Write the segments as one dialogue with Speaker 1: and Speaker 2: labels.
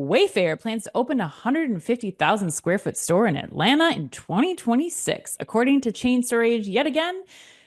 Speaker 1: Wayfair plans to open a 150,000 square foot store in Atlanta in 2026. According to Chain Storage, yet again,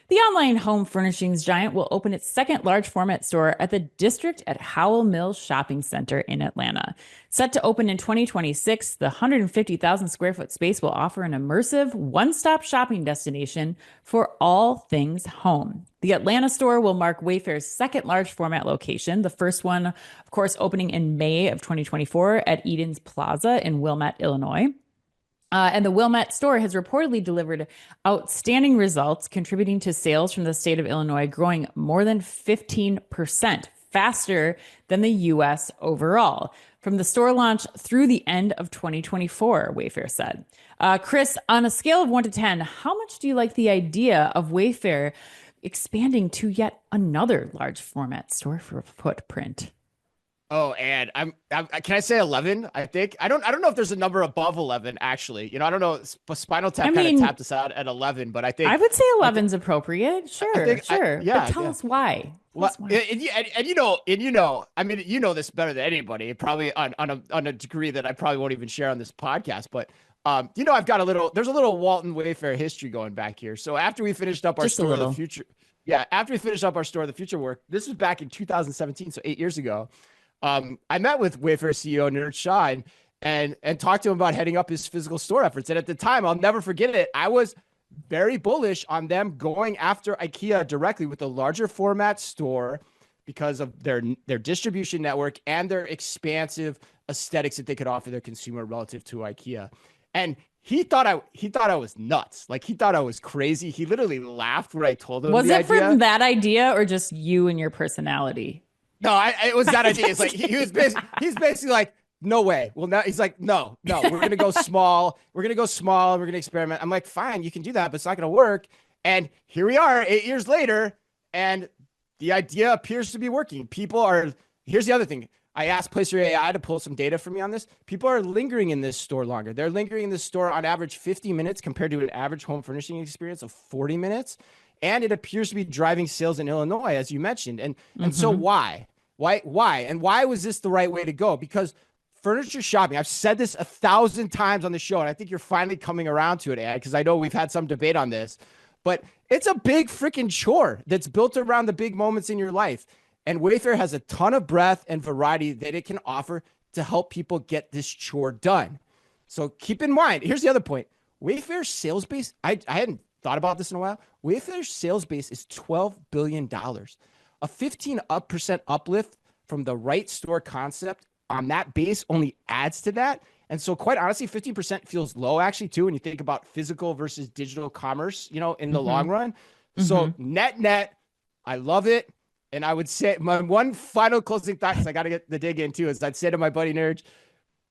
Speaker 1: the online home furnishings giant will open its second large format store at the District at Howell Mills Shopping Center in Atlanta. Set to open in 2026, the 150,000 square foot space will offer an immersive one-stop shopping destination for all things home. The Atlanta store will mark Wayfair's second large format location, the first one, of course, opening in May of 2024 at Eden's Plaza in Wilmette, Illinois. And the Wilmette store has reportedly delivered outstanding results, contributing to sales from the state of Illinois growing more than 15% faster than the U.S. overall. From the store launch through the end of 2024, Wayfair said. Chris, on a scale of 1 to 10, how much do you like the idea of Wayfair expanding to yet another large format store for footprint?
Speaker 2: Oh, and can I say 11? I think I don't know if there's a number above 11 actually. I don't know. Spinal Tap kind of tapped us out at 11, but I think
Speaker 1: I would say 11's appropriate. Sure, sure.
Speaker 2: Yeah,
Speaker 1: but tell us why.
Speaker 2: Well, I mean, you know this better than anybody, probably on a degree that I probably won't even share on this podcast, but I've got there's a little Walton Wayfair history going back here. So after we finished up our store of the future, after we finished up our store of the future work, this was back in 2017, so 8 years ago. I met with Wayfair CEO Niraj Shah and talked to him about heading up his physical store efforts. And at the time, I'll never forget it, I was very bullish on them going after IKEA directly with a larger format store because of their distribution network and their expansive aesthetics that they could offer their consumer relative to IKEA. And he thought I was nuts. Like, he thought I was crazy. He literally laughed when I told him.
Speaker 1: Was it from that idea or just you and your personality?
Speaker 2: No, it was that idea. It's like he's basically like, no way. Well, now he's like, no, we're gonna go small. We're gonna go small. We're gonna experiment. I'm like, fine, you can do that, but it's not gonna work. And here we are, 8 years later, and the idea appears to be working. Here's the other thing. I asked Placer AI to pull some data for me on this. People are lingering in this store longer. They're lingering in this store on average 50 minutes compared to an average home furnishing experience of 40 minutes. And it appears to be driving sales in Illinois, as you mentioned. And so why? And why was this the right way to go? Because furniture shopping, I've said this 1,000 times on the show, and I think you're finally coming around to it, Ed, because I know we've had some debate on this, but it's a big freaking chore that's built around the big moments in your life. And Wayfair has a ton of breadth and variety that it can offer to help people get this chore done. So keep in mind, here's the other point. Wayfair's sales base, I hadn't thought about this in a while. Wayfair's sales base is $12 billion. A 15% uplift from the right store concept on that base only adds to that. And so quite honestly, 15% feels low actually too, when you think about physical versus digital commerce, in the long run. So net, I love it. And I would say my one final closing thought, because I got to get the dig in too, is I'd say to my buddy Niraj,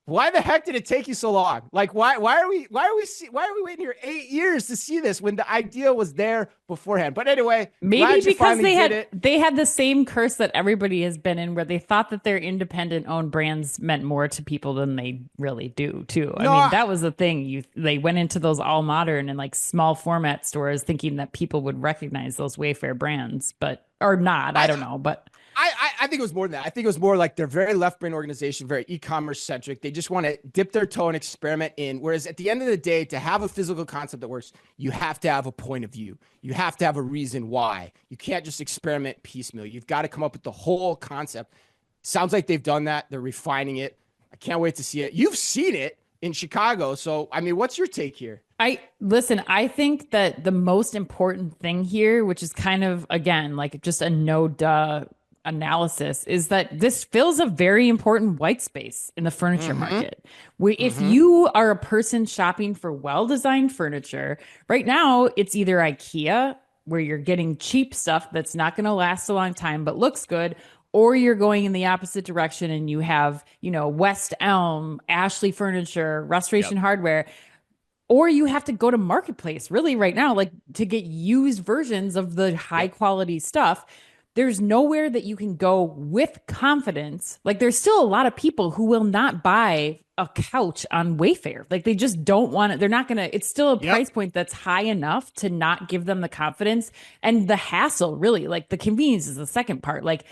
Speaker 2: why the heck did it take you so long? Like, why are we waiting here 8 years to see this when the idea was there beforehand? But anyway,
Speaker 1: maybe because they had the same curse that everybody has been in, where they thought that their independent owned brands meant more to people than they really do too. I mean, that was the thing. They went into those all modern and like small format stores thinking that people would recognize those Wayfair brands, or not. I don't know, but
Speaker 2: I think it was more than that. I think it was more like they're very left-brain organization, very e-commerce centric. They just want to dip their toe and experiment in. Whereas at the end of the day, to have a physical concept that works, you have to have a point of view. You have to have a reason why. You can't just experiment piecemeal. You've got to come up with the whole concept. Sounds like they've done that. They're refining it. I can't wait to see it. You've seen it in Chicago. So, I mean, what's your take here?
Speaker 1: I think that the most important thing here, which is kind of, again, like just a no duh analysis, is that this fills a very important white space in the furniture market. If you are a person shopping for well-designed furniture, right now it's either IKEA, where you're getting cheap stuff that's not going to last a long time but looks good, or you're going in the opposite direction and you have, West Elm, Ashley Furniture, Restoration Hardware. Or you have to go to Marketplace really right now, like to get used versions of the high quality stuff. There's nowhere that you can go with confidence. Like, there's still a lot of people who will not buy a couch on Wayfair. Like, they just don't want it. They're not going to, it's still a price point that's high enough to not give them the confidence and the hassle, really. Like, the convenience is the second part. Like,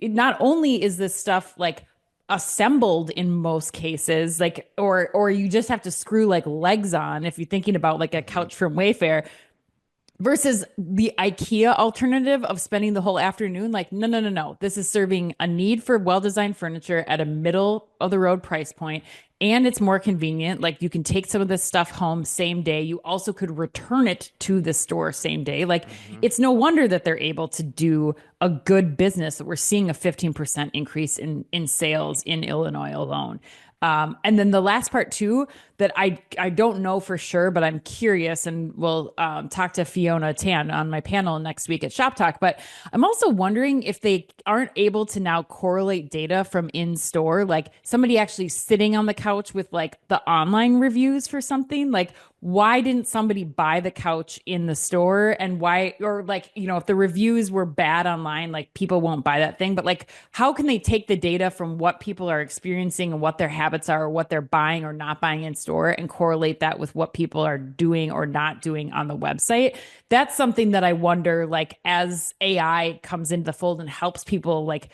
Speaker 1: not only is this stuff like assembled in most cases, like, or you just have to screw like legs on if you're thinking about like a
Speaker 2: Mhm.
Speaker 1: couch from Wayfair versus the IKEA alternative of spending the whole afternoon. Like, no, no, no, no. This is serving a need for well-designed furniture at a middle of the road price point, and it's more convenient. Like, you can take some of this stuff home same day. You also could return it to the store same day. Like,
Speaker 2: Mhm.
Speaker 1: it's no wonder that they're able to do a good business. That we're seeing a 15% increase in sales in Illinois alone. And then the last part too that I don't know for sure, but I'm curious, and we'll talk to Fiona Tan on my panel next week at Shop Talk. But I'm also wondering if they aren't able to now correlate data from in store, like somebody actually sitting on the couch with like the online reviews for something. Like, why didn't somebody buy the couch in the store, and why, or like, if the reviews were bad online, like people won't buy that thing. But like, how can they take the data from what people are experiencing and what their habits are, or what they're buying or not buying in store, and correlate that with what people are doing or not doing on the website? That's something that I wonder, like, as AI comes into the fold and helps people like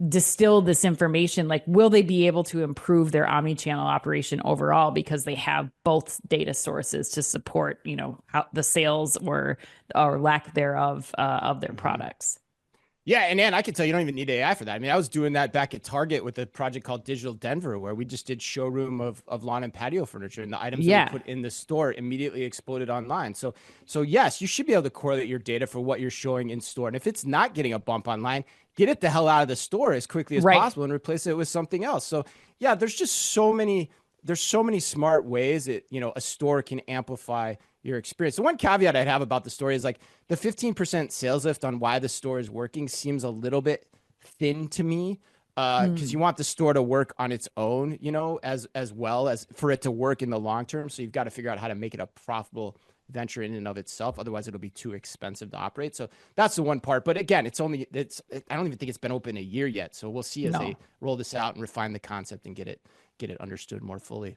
Speaker 1: distill this information, like, will they be able to improve their omni-channel operation overall because they have both data sources to support, how the sales or lack thereof of their
Speaker 2: Mhm.
Speaker 1: products?
Speaker 2: Yeah, and I can tell you don't even need AI for that. I mean, I was doing that back at Target with a project called Digital Denver, where we just did showroom of lawn and patio furniture, and the items that we
Speaker 1: Yeah.
Speaker 2: put in the store immediately exploded online. So yes, you should be able to correlate your data for what you're showing in store. And if it's not getting a bump online, get it the hell out of the store as quickly as
Speaker 1: Right.
Speaker 2: possible and replace it with something else. So yeah, there's so many smart ways that, a store can amplify your experience. The one caveat I'd have about the story is like the 15% sales lift on why the store is working seems a little bit thin to me. Because
Speaker 1: Mm.
Speaker 2: you want the store to work on its own, as well as for it to work in the long term. So you've got to figure out how to make it a profitable venture in and of itself. Otherwise, it'll be too expensive to operate. So that's the one part. But again, I don't even think it's been open a year yet. So we'll see as they
Speaker 1: No.
Speaker 2: roll this out and refine the concept and get it understood more fully.